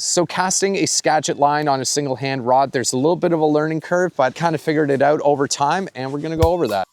So casting a Skagit line on a single hand rod, there's a little bit of a learning curve, but kind of figured it out over time, and we're gonna go over that.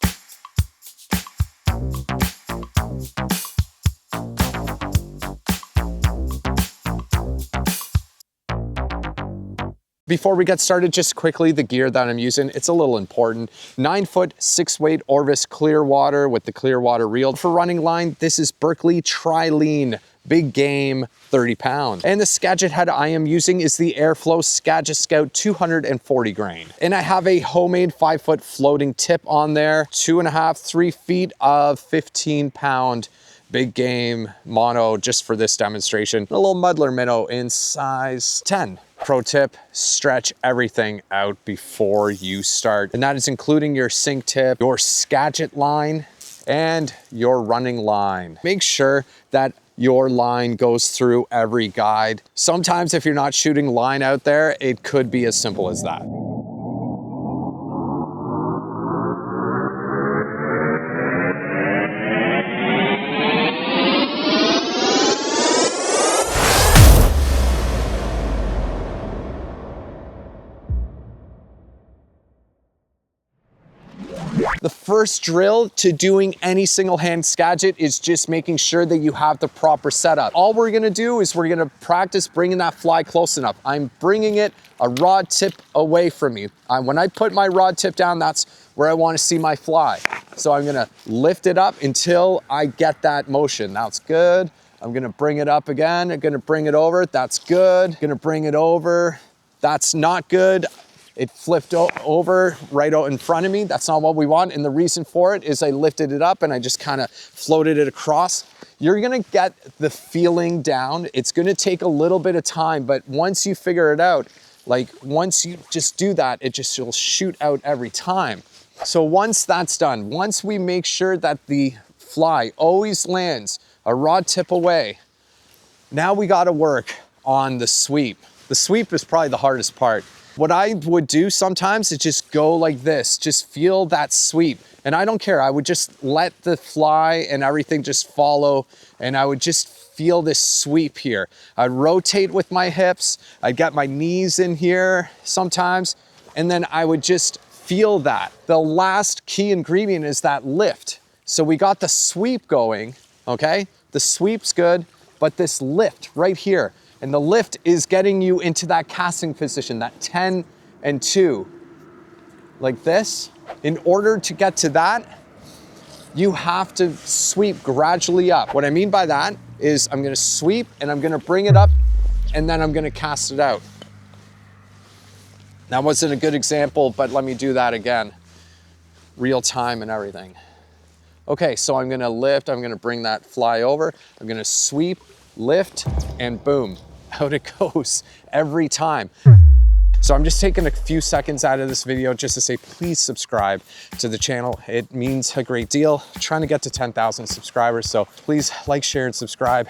Before we get started, just quickly, the gear that I'm using, it's a little important. 9-foot, 6-weight Orvis Clearwater with the Clearwater reel. For running line, this is Berkeley Trilene, big game, 30 pound. And the Skagit head I am using is the Airflow Skagit Scout 240 grain. And I have a homemade 5-foot floating tip on there, 2.5, 3 feet of 15 pound big game mono just for this demonstration. A little muddler minnow in size 10. Pro tip, stretch everything out before you start. And that is including your sink tip, your Skagit line, and your running line. Make sure that your line goes through every guide. Sometimes if you're not shooting line out there, it could be as simple as that. The first drill to doing any single hand Skagit is just making sure that you have the proper setup. All we're gonna do is we're gonna practice bringing that fly close enough. I'm bringing it a rod tip away from me. When I put my rod tip down, that's where I wanna see my fly. So I'm gonna lift it up until I get that motion. That's good. I'm gonna bring it up again. I'm gonna bring it over. That's good. Gonna bring it over. That's not good. It flipped over right out in front of me. That's not what we want. And the reason for it is I lifted it up and I just kind of floated it across. You're gonna get the feeling down. It's gonna take a little bit of time, but once you figure it out, like once you just do that, will shoot out every time. So once that's done, once we make sure that the fly always lands a rod tip away, now we gotta work on the sweep. The sweep is probably the hardest part. What I would do sometimes is just go like this, just feel that sweep. And I don't care, I would just let the fly and everything just follow, and I would just feel this sweep here. I'd rotate with my hips, I'd get my knees in here sometimes, and then I would just feel that. The last key ingredient is that lift. So we got the sweep going, okay? The sweep's good, but this lift right here, and the lift is getting you into that casting position, that 10 and 2, like this. In order to get to that, you have to sweep gradually up. What I mean by that is I'm gonna sweep and I'm gonna bring it up and then I'm gonna cast it out. That wasn't a good example, but let me do that again. Real time and everything. Okay, so I'm gonna lift, I'm gonna bring that fly over, I'm gonna sweep, lift, and boom, out it goes every time. So I'm just taking a few seconds out of this video just to say, please subscribe to the channel. It means a great deal. I'm trying to get to 10,000 subscribers. So please like, share, and subscribe.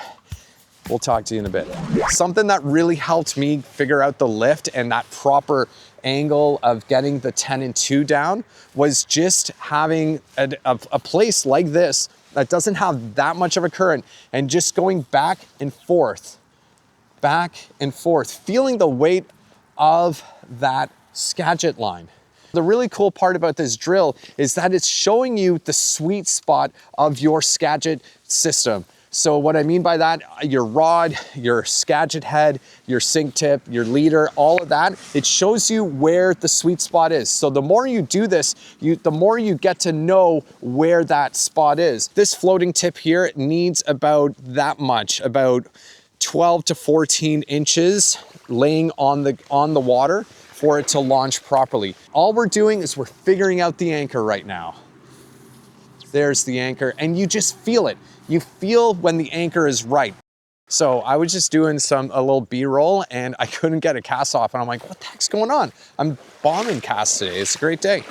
We'll talk to you in a bit. Something that really helped me figure out the lift and that proper angle of getting the 10 and 2 down was just having a place like this that doesn't have that much of a current and just going back and forth, feeling the weight of that Skagit line. The really cool part about this drill is that it's showing you the sweet spot of your Skagit system. So what I mean by that, your rod, your Skagit head, your sink tip, your leader, all of that, it shows you where the sweet spot is. So the more you do this, the more you get to know where that spot is. This floating tip here needs about that much, about 12 to 14 inches laying on the water for it to launch properly. All we're doing is we're figuring out the anchor right now. There's the anchor, and you just feel it. You feel when the anchor is right. So I was just doing a little B-roll and I couldn't get a cast off, and I'm like, what the heck's going on? I'm bombing casts today. It's a great day.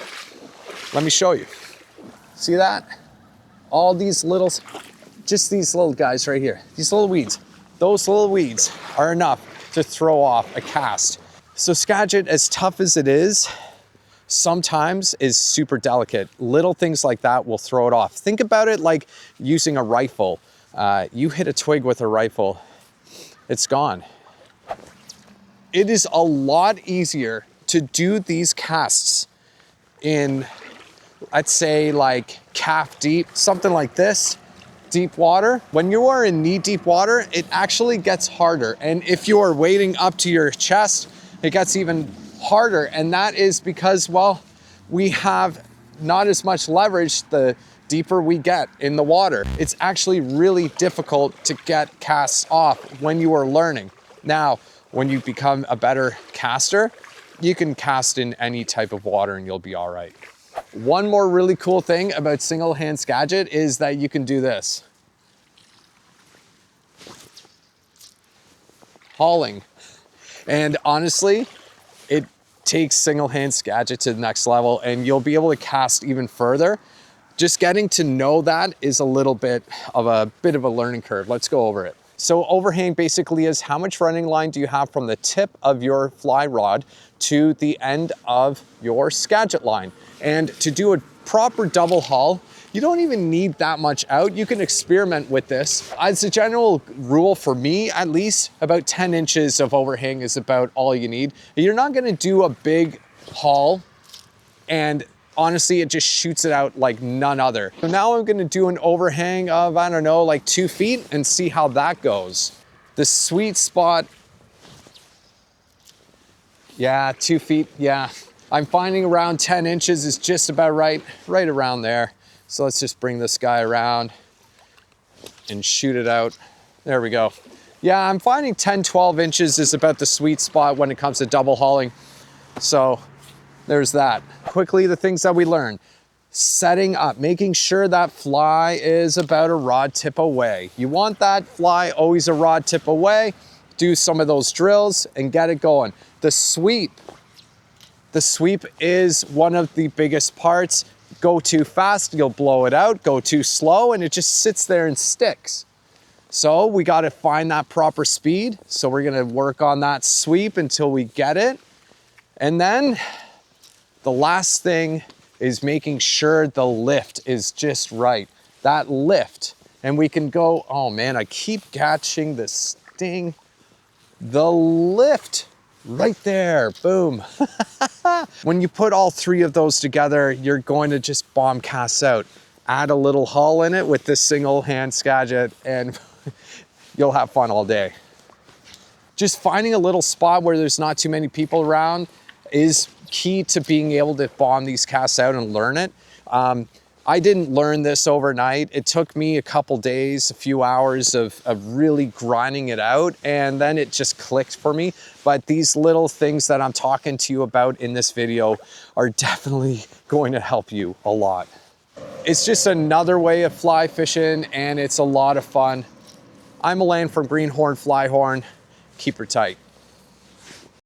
Let me show you. See that? All these just these little guys right here, these little weeds. Those little weeds are enough to throw off a cast. So Skagit, as tough as it is, sometimes is super delicate. Little things like that will throw it off. Think about it like using a rifle. You hit a twig with a rifle, it's gone. It is a lot easier to do these casts in, I'd say like calf deep, something like this, deep water. When you are in knee deep water, it actually gets harder. And if you are wading up to your chest, it gets even harder. And that is because, well, we have not as much leverage the deeper we get in the water. It's actually really difficult to get casts off when you are learning. Now, when you become a better caster, you can cast in any type of water and you'll be all right. One more really cool thing about single hand Skagit is that you can do this. Hauling. And honestly, it takes single hand Skagit to the next level and you'll be able to cast even further. Just getting to know that is a little bit of a learning curve. Let's go over it. So overhang basically is how much running line do you have from the tip of your fly rod to the end of your Skagit line. And to do a proper double haul, you don't even need that much out. You can experiment with this. As a general rule for me, at least about 10 inches of overhang is about all you need. You're not gonna do a big haul and honestly, it just shoots it out like none other. So now I'm gonna do an overhang of, I don't know, like 2 feet and see how that goes. The sweet spot, yeah, 2 feet, yeah. I'm finding around 10 inches is just about right around there. So let's just bring this guy around and shoot it out. There we go. Yeah, I'm finding 10, 12 inches is about the sweet spot when it comes to double hauling. So there's that. Quickly, the things that we learned. Setting up, making sure that fly is about a rod tip away. You want that fly always a rod tip away. Do some of those drills and get it going. The sweep is one of the biggest parts. Go too fast, you'll blow it out. Go too slow and it just sits there and sticks. So we got to find that proper speed. So we're going to work on that sweep until we get it. And then the last thing is making sure the lift is just right. That lift. And we can go, oh man, I keep catching the sting. The lift right there, boom. When you put all 3 of those together, you're going to just bomb cast out. Add a little hull in it with this single hand Skagit and you'll have fun all day. Just finding a little spot where there's not too many people around is key to being able to bomb these casts out and learn it. I didn't learn this overnight. It took me a couple days, a few hours of really grinding it out, and then it just clicked for me. But these little things that I'm talking to you about in this video are definitely going to help you a lot. It's just another way of fly fishing, and it's a lot of fun. I'm Elaine from Greenhorn Flyhorn. Keep her tight.